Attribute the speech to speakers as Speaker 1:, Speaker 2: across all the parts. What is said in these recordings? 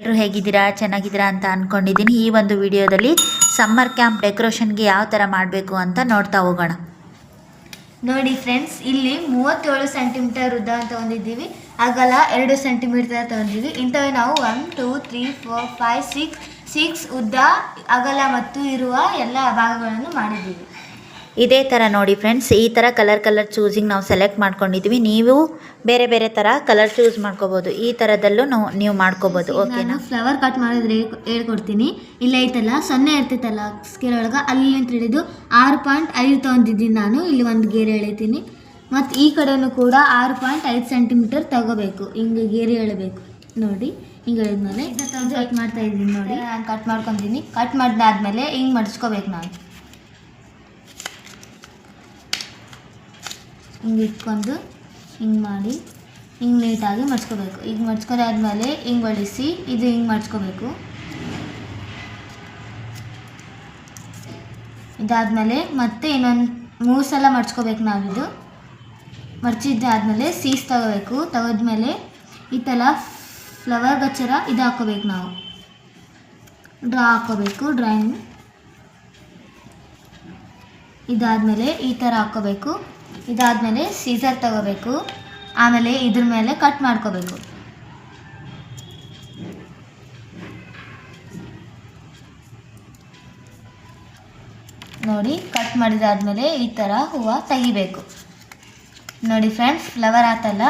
Speaker 1: ಎಲ್ಲರೂ ಹೇಗಿದ್ದೀರಾ, ಚೆನ್ನಾಗಿದ್ದೀರಾ ಅಂತ ಅಂದ್ಕೊಂಡಿದ್ದೀನಿ. ಈ ಒಂದು ವಿಡಿಯೋದಲ್ಲಿ ಸಮ್ಮರ್ ಕ್ಯಾಂಪ್ ಡೆಕೋರೇಷನ್ಗೆ ಯಾವ ಥರ ಮಾಡಬೇಕು ಅಂತ ನೋಡ್ತಾ ಹೋಗೋಣ.
Speaker 2: ನೋಡಿ ಫ್ರೆಂಡ್ಸ್, ಇಲ್ಲಿ 37 ಸೆಂಟಿಮೀಟರ್ ಉದ್ದ ತೊಗೊಂಡಿದ್ದೀವಿ, ಅಗಲ 2 ಸೆಂಟಿಮೀಟರ್ ತೊಗೊಂಡಿದ್ದೀವಿ. ಇಂಥವೇ ನಾವು 1 2 3 4 5 6 ಉದ್ದ, ಅಗಲ ಮತ್ತು ಇರುವ ಎಲ್ಲ ಭಾಗಗಳನ್ನು ಮಾಡಿದ್ದೀವಿ.
Speaker 1: ಇದೇ ಥರ ನೋಡಿ ಫ್ರೆಂಡ್ಸ್, ಈ ಥರ ಕಲರ್ ಚೂಸಿಂಗ್ ನಾವು ಸೆಲೆಕ್ಟ್ ಮಾಡ್ಕೊಂಡಿದ್ದೀವಿ. ನೀವು ಬೇರೆ ಬೇರೆ ಥರ ಕಲರ್ ಚೂಸ್ ಮಾಡ್ಕೋಬೋದು. ಈ ಥರದಲ್ಲೂ ನೀವು ಮಾಡ್ಕೋಬೋದು. ಓಕೆನಾ?
Speaker 2: ಫ್ಲವರ್ ಕಟ್ ಮಾಡೋದ್ರೆ ಹೇಳ್ಕೊಡ್ತೀನಿ. ಇಲ್ಲ ಐತಲ್ಲ 0 ಇರ್ತೈತಲ್ಲ ಸ್ಕೇಲ್ ಒಳಗೆ, ಅಲ್ಲಿ ಹಿಡಿದು 6.5 ತೊಗೊಂಡಿದ್ದೀನಿ ನಾನು. ಇಲ್ಲಿ ಒಂದು ಗೆರೆ ಎಳಿತೀನಿ. ಮತ್ತು ಈ ಕಡೆನೂ ಕೂಡ 6.5 ಸೆಂಟಿಮೀಟರ್ ತಗೋಬೇಕು. ಹಿಂಗೆ ಗೆರೆ ಎಳಬೇಕು ನೋಡಿ. ಹಿಂಗೆ ಹೇಳಿದ್ಮೇಲೆ ಕಟ್ ಮಾಡ್ತಾ ಇದ್ದೀನಿ ನೋಡಿ. ನಾನು ಕಟ್ ಮಾಡ್ಕೊತೀನಿ. ಕಟ್ ಮಾಡಿದಾದ್ಮೇಲೆ ಹಿಂಗೆ ಮಡ್ಸ್ಕೋಬೇಕು ನಾವು. ಹಿಂಗೆ ಇಟ್ಕೊಂಡು ಹಿಂಗೆ ಮಾಡಿ ಹಿಂಗೆ ನೀಟಾಗಿ ಮಡ್ಸ್ಕೋಬೇಕು. ಈಗ ಮಡ್ಸ್ಕೊಂಡಾದ್ಮೇಲೆ ಹಿಂಗೆ ಹೊಡಿಸಿ ಇದು ಹಿಂಗೆ ಮಡ್ಸ್ಕೋಬೇಕು. ಇದಾದಮೇಲೆ ಮತ್ತೆ ಇನ್ನೊಂದು 3 ಸಲ ಮಡ್ಸ್ಕೋಬೇಕು ನಾವಿದು. ಮಡ್ಚಿದ್ದಾದಮೇಲೆ ಸೀಸ್ ತಗೋಬೇಕು. ತೆಗೆದ್ಮೇಲೆ ಈ ಥರ ಫ್ಲವರ್ ಗಚ್ಚರ ಇದು ಹಾಕ್ಕೋಬೇಕು. ನಾವು ಡ್ರಾ ಹಾಕ್ಕೋಬೇಕು. ಡ್ರಾಯಿಂಗ್ ಇದಾದಮೇಲೆ ಈ ಥರ ಹಾಕ್ಕೋಬೇಕು. ಇದಾದಮೇಲೆ ಸೀಸರ್ ತಗೋಬೇಕು. ಆಮೇಲೆ ಇದ್ರ ಮೇಲೆ ಕಟ್ ಮಾಡ್ಕೋಬೇಕು. ನೋಡಿ, ಕಟ್ ಮಾಡಿದಾದ್ಮೇಲೆ ಈ ಥರ ಹೂವು ತೆಗಿಬೇಕು. ನೋಡಿ ಫ್ರೆಂಡ್ಸ್, ಫ್ಲವರ್ ಆತಲ್ಲ.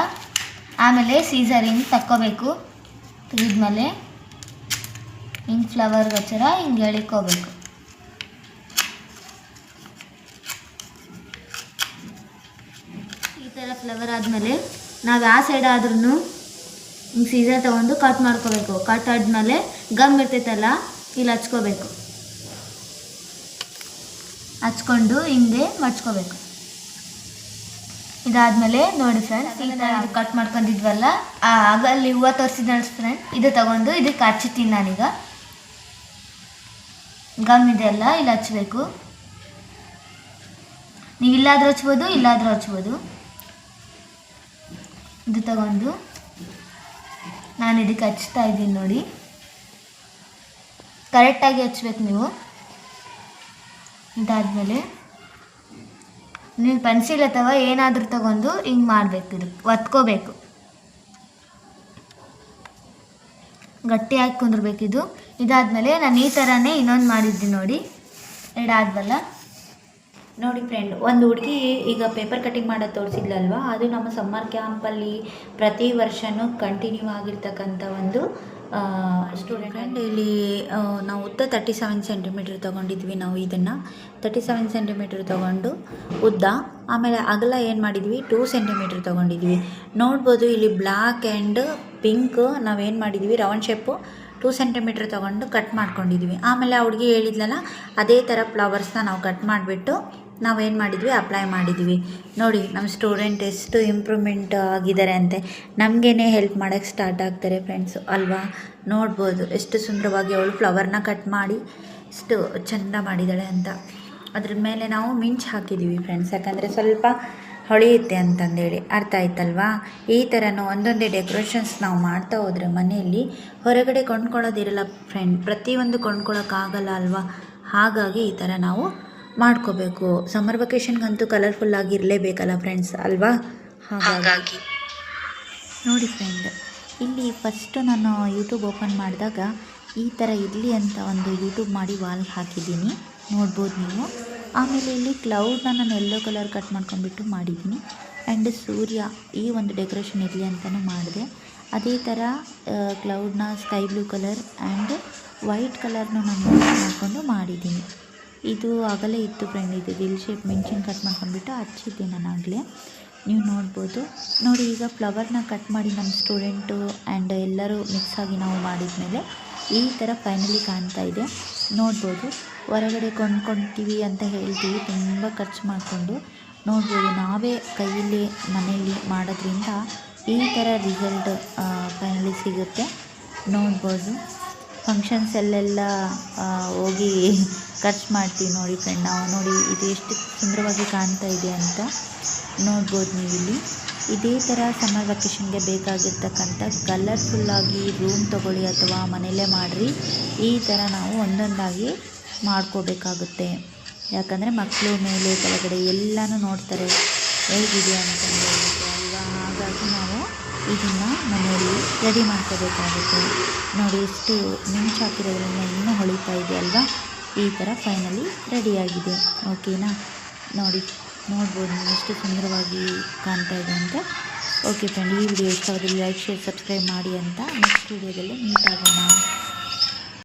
Speaker 2: ಆಮೇಲೆ ಸೀಸರ್ ಹಿಂಗೆ ತಕ್ಕೋಬೇಕು. ತೆಗೆದ್ಮೇಲೆ ಹಿಂಗೆ ಫ್ಲವರ್ ಗಚ್ಚರ ಹಿಂಗೆ ಎಳಿಕೋಬೇಕು. ಈ ಥರ ಫ್ಲವರ್ ಆದಮೇಲೆ ನಾವು ಯಾವ ಸೈಡ್ ಆದ್ರೂ ಹಿಂಗೆ ಸೀಸರ್ ತೊಗೊಂಡು ಕಟ್ ಮಾಡ್ಕೋಬೇಕು. ಕಟ್ ಆದಮೇಲೆ ಗಮ್ ಇರ್ತೈತಲ್ಲ, ಇಲ್ಲಿ ಹಚ್ಕೋಬೇಕು. ಹಚ್ಕೊಂಡು ಹಿಂಗೆ ಮಡ್ಚ್ಕೋಬೇಕು. ಇದಾದಮೇಲೆ ನೋಡಿ ಫ್ರೆಂಡ್ಸ್, ಈ ಥರ ಕಟ್ ಮಾಡ್ಕೊಂಡಿದ್ವಲ್ಲ, ಆಗ ಅಲ್ಲಿ ಹೂವು ತೋರಿಸಿದ ಫ್ರೆಂಡ್, ಇದು ತೊಗೊಂಡು ಇದಕ್ಕೆ ಹಚ್ತೀನಿ ನಾನೀಗ. ಗಮ್ ಇದೆಲ್ಲ ಇಲ್ಲಿ ಹಚ್ಚಬೇಕು. ನೀವು ಇಲ್ಲಾದರೂ ಹಚ್ಬೋದು, ಇಲ್ಲಾದರೂ ಹಚ್ಬೋದು. ಇದು ತಗೊಂಡು ನಾನು ಇದಕ್ಕೆ ಹಚ್ತಾ ಇದ್ದೀನಿ ನೋಡಿ. ಕರೆಕ್ಟಾಗಿ ಹಚ್ಬೇಕು ನೀವು. ಇದಾದಮೇಲೆ ನೀವು ಪೆನ್ಸಿಲ್ ಅಥವಾ ಏನಾದರೂ ತಗೊಂಡು ಹಿಂಗೆ ಮಾಡಬೇಕು. ಇದು ಒತ್ಕೋಬೇಕು. ಗಟ್ಟಿಯಾಗಿ ಕುಂದಿರ್ಬೇಕಿದು. ಇದಾದಮೇಲೆ ನಾನು ಈ ಥರನೇ ಇನ್ನೊಂದು ಮಾಡಿದ್ದೀನಿ ನೋಡಿ. ಎರಡಾದ್ವಲ್ಲ
Speaker 1: ನೋಡಿ ಫ್ರೆಂಡ್, ಒಂದು ಹುಡುಗಿ ಈಗ ಪೇಪರ್ ಕಟಿಂಗ್ ಮಾಡೋದು ತೋರಿಸಿದ್ಲಲ್ವ, ಅದು ನಮ್ಮ ಸಮ್ಮರ್ ಕ್ಯಾಂಪಲ್ಲಿ ಪ್ರತಿ ವರ್ಷವೂ ಕಂಟಿನ್ಯೂ ಆಗಿರ್ತಕ್ಕಂಥ ಒಂದು ಸ್ಟೂಡೆಂಟ್. ಇಲ್ಲಿ ನಾವು ಉದ್ದ 37 ಸೆಂಟಿಮೀಟ್ರ್ ತೊಗೊಂಡಿದ್ವಿ. ನಾವು ಇದನ್ನು 37 ಸೆಂಟಿಮೀಟ್ರ್ ತೊಗೊಂಡು ಉದ್ದ, ಆಮೇಲೆ ಅಗಲ ಏನು ಮಾಡಿದ್ವಿ 2 ಸೆಂಟಿಮೀಟ್ರ್ ತೊಗೊಂಡಿದ್ವಿ. ನೋಡ್ಬೋದು ಇಲ್ಲಿ ಬ್ಲ್ಯಾಕ್ ಆ್ಯಂಡ್ ಪಿಂಕ್ ನಾವೇನು ಮಾಡಿದ್ವಿ ರೌಂಡ್ ಶೇಪು 2 ಸೆಂಟಿಮೀಟ್ರ್ ತೊಗೊಂಡು ಕಟ್ ಮಾಡ್ಕೊಂಡಿದ್ವಿ. ಆಮೇಲೆ ಆ ಹುಡುಗಿ ಹೇಳಿದ್ಲಲ್ಲ, ಅದೇ ಥರ ಫ್ಲವರ್ಸ್ನ ನಾವು ಕಟ್ ಮಾಡಿಬಿಟ್ಟು ನಾವೇನು ಮಾಡಿದ್ವಿ ಅಪ್ಲೈ ಮಾಡಿದ್ವಿ. ನೋಡಿ ನಮ್ಮ ಸ್ಟೂಡೆಂಟ್ ಎಷ್ಟು ಇಂಪ್ರೂವ್ಮೆಂಟ್ ಆಗಿದ್ದಾರೆ ಅಂತೆ. ನಮಗೇನೆ ಹೆಲ್ಪ್ ಮಾಡೋಕ್ಕೆ ಸ್ಟಾರ್ಟ್ ಆಗ್ತಾರೆ ಫ್ರೆಂಡ್ಸು ಅಲ್ವಾ. ನೋಡ್ಬೋದು ಎಷ್ಟು ಸುಂದರವಾಗಿ ಅವಳು ಫ್ಲವರ್ನ ಕಟ್ ಮಾಡಿ ಎಷ್ಟು ಚೆಂದ ಮಾಡಿದ್ದಾಳೆ ಅಂತ. ಅದ್ರ ಮೇಲೆ ನಾವು ಮಿಂಚು ಹಾಕಿದ್ದೀವಿ ಫ್ರೆಂಡ್ಸ್, ಯಾಕಂದರೆ ಸ್ವಲ್ಪ ಹೊಳೆಯುತ್ತೆ ಅಂತಂದೇಳಿ. ಅರ್ಥ ಆಯ್ತಲ್ವಾ? ಈ ಥರನೂ ಒಂದೊಂದೇ ಡೆಕೋರೇಷನ್ಸ್ ನಾವು ಮಾಡ್ತಾ ಹೋದರೆ ಮನೆಯಲ್ಲಿ ಹೊರಗಡೆ ಕೊಂಡ್ಕೊಳ್ಳೋದಿರಲ್ಲ ಫ್ರೆಂಡ್. ಪ್ರತಿಯೊಂದು ಕೊಂಡ್ಕೊಳ್ಳೋಕ್ಕಾಗಲ್ಲ ಅಲ್ವಾ. ಹಾಗಾಗಿ ಈ ಥರ ನಾವು ಮಾಡ್ಕೋಬೇಕು. ಸಮ್ಮರ್ ವೆಕೇಷನ್ಗಂತೂ ಕಲರ್ಫುಲ್ಲಾಗಿ ಇರಲೇಬೇಕಲ್ಲ ಫ್ರೆಂಡ್ಸ್ ಅಲ್ವಾ. ಹಾಗಾಗಿ ನೋಡಿ ಫ್ರೆಂಡ್, ಇಲ್ಲಿ ಫಸ್ಟು ನಾನು ಯೂಟ್ಯೂಬ್ ಓಪನ್ ಮಾಡಿದಾಗ ಈ ಥರ ಇರಲಿ ಅಂತ ಒಂದು ಯೂಟ್ಯೂಬ್ ಮಾಡಿ ವಾಲ್ಗೆ ಹಾಕಿದ್ದೀನಿ, ನೋಡ್ಬೋದು ನೀವು. ಆಮೇಲೆ ಇಲ್ಲಿ ಕ್ಲೌಡ್ನ ನಾನು ಯೆಲ್ಲೋ ಕಲರ್ ಕಟ್ ಮಾಡ್ಕೊಂಡ್ಬಿಟ್ಟು ಮಾಡಿದ್ದೀನಿ. ಆ್ಯಂಡ್ ಸೂರ್ಯ ಈ ಒಂದು ಡೆಕೋರೇಷನ್ ಇರಲಿ ಅಂತಲೂ ಮಾಡಿದೆ. ಅದೇ ಥರ ಕ್ಲೌಡ್ನ sky blue colour and white ಕಲರ್ನ ನಾನು ಯೂಸ್ ಮಾಡಿಕೊಂಡು ಮಾಡಿದ್ದೀನಿ. ಇದು ಆಗಲೇ ಇತ್ತು ಫ್ರೆಂಡ್. ಇದು ದಿಲ್ ಶೇಪ್ ಮೆಣಸಿನ ಕಟ್ ಮಾಡ್ಕೊಂಡ್ಬಿಟ್ಟು ಹಚ್ಚಿದ್ದೆ ನಾನು ಆಗಲೇ, ನೀವು ನೋಡ್ಬೋದು. ನೋಡಿ ಈಗ ಫ್ಲವರ್ನ ಕಟ್ ಮಾಡಿ ನಮ್ಮ ಸ್ಟೂಡೆಂಟು ಆ್ಯಂಡ್ ಎಲ್ಲರೂ ಮಿಕ್ಸ್ ಆಗಿ ನಾವು ಮಾಡಿದ್ಮೇಲೆ ಈ ಥರ ಫೈನಲಿ ಕಾಣ್ತಾ ಇದೆ. ನೋಡ್ಬೋದು, ಹೊರಗಡೆ ಕೊಂಡ್ಕೊಳ್ತೀವಿ ಅಂತ ಹೇಳ್ತೀವಿ, ತುಂಬ ಖರ್ಚು ಮಾಡಿಕೊಂಡು. ನೋಡ್ಬೋದು, ನಾವೇ ಕೈಯಲ್ಲಿ ಮನೆಯಲ್ಲಿ ಮಾಡೋದ್ರಿಂದ ಈ ಥರ ರಿಸಲ್ಟ್ ಫೈನಲಿ ಸಿಗುತ್ತೆ. ನೋಡ್ಬೋದು, ಫಂಕ್ಷನ್ಸಲ್ಲೆಲ್ಲ ಹೋಗಿ ಖರ್ಚು ಮಾಡ್ತೀವಿ ನೋಡಿ ಫ್ರೆಂಡ್ ನಾವು. ನೋಡಿ ಇದು ಎಷ್ಟು ಸುಂದರವಾಗಿ ಕಾಣ್ತಾ ಇದೆ ಅಂತ ನೋಡ್ಬೋದು ನೀವಿಲ್ಲಿ. ಇದೇ ಥರ ಸಮ್ಮರ್ ವೆಕೇಷನ್ಗೆ ಬೇಕಾಗಿರ್ತಕ್ಕಂಥ ಕಲರ್ಫುಲ್ಲಾಗಿ ರೂಮ್ ತೊಗೊಳ್ಳಿ ಅಥವಾ ಮನೆಯಲ್ಲೇ ಮಾಡಿರಿ. ಈ ಥರ ನಾವು ಒಂದೊಂದಾಗಿ ಮಾಡ್ಕೋಬೇಕಾಗುತ್ತೆ. ಯಾಕಂದರೆ ಮಕ್ಕಳು ಮೇಲೆ ಕೆಳಗಡೆ ಎಲ್ಲನೂ ನೋಡ್ತಾರೆ ಹೇಗಿದೆ ಅಂತಂದು ಅಲ್ವಾ. ಹಾಗಾಗಿ ನಾವು ಇದನ್ನು ಮನೆಯಲ್ಲಿ ರೆಡಿ ಮಾಡ್ಕೋಬೇಕಾಗುತ್ತೆ. ನೋಡಿ ಎಷ್ಟು ಮಿಂಚು ಹಾಕಿರೋದ್ರಿಂದ ಇನ್ನೂ ಹೊಳಿತಾ ಇದೆ ಅಲ್ವಾ. ಈ ಥರ ಫೈನಲಿ ರೆಡಿಯಾಗಿದೆ. ಓಕೆನಾ, ನೋಡ್ಬೋದು ಎಷ್ಟು ಸುಂದರವಾಗಿ ಕಾಣ್ತಾ ಇದೆ ಅಂತ. ಓಕೆ ಫ್ರೆಂಡ್, ಈ ವಿಡಿಯೋ ಇಷ್ಟವಾದಲ್ಲಿ ಲೈಕ್, ಶೇರ್, ಸಬ್ಸ್ಕ್ರೈಬ್ ಮಾಡಿ ಅಂತ ನೆಕ್ಸ್ಟ್ ವಿಡಿಯೋದಲ್ಲಿ ಮೀಟ್ ಆಗೋಣ.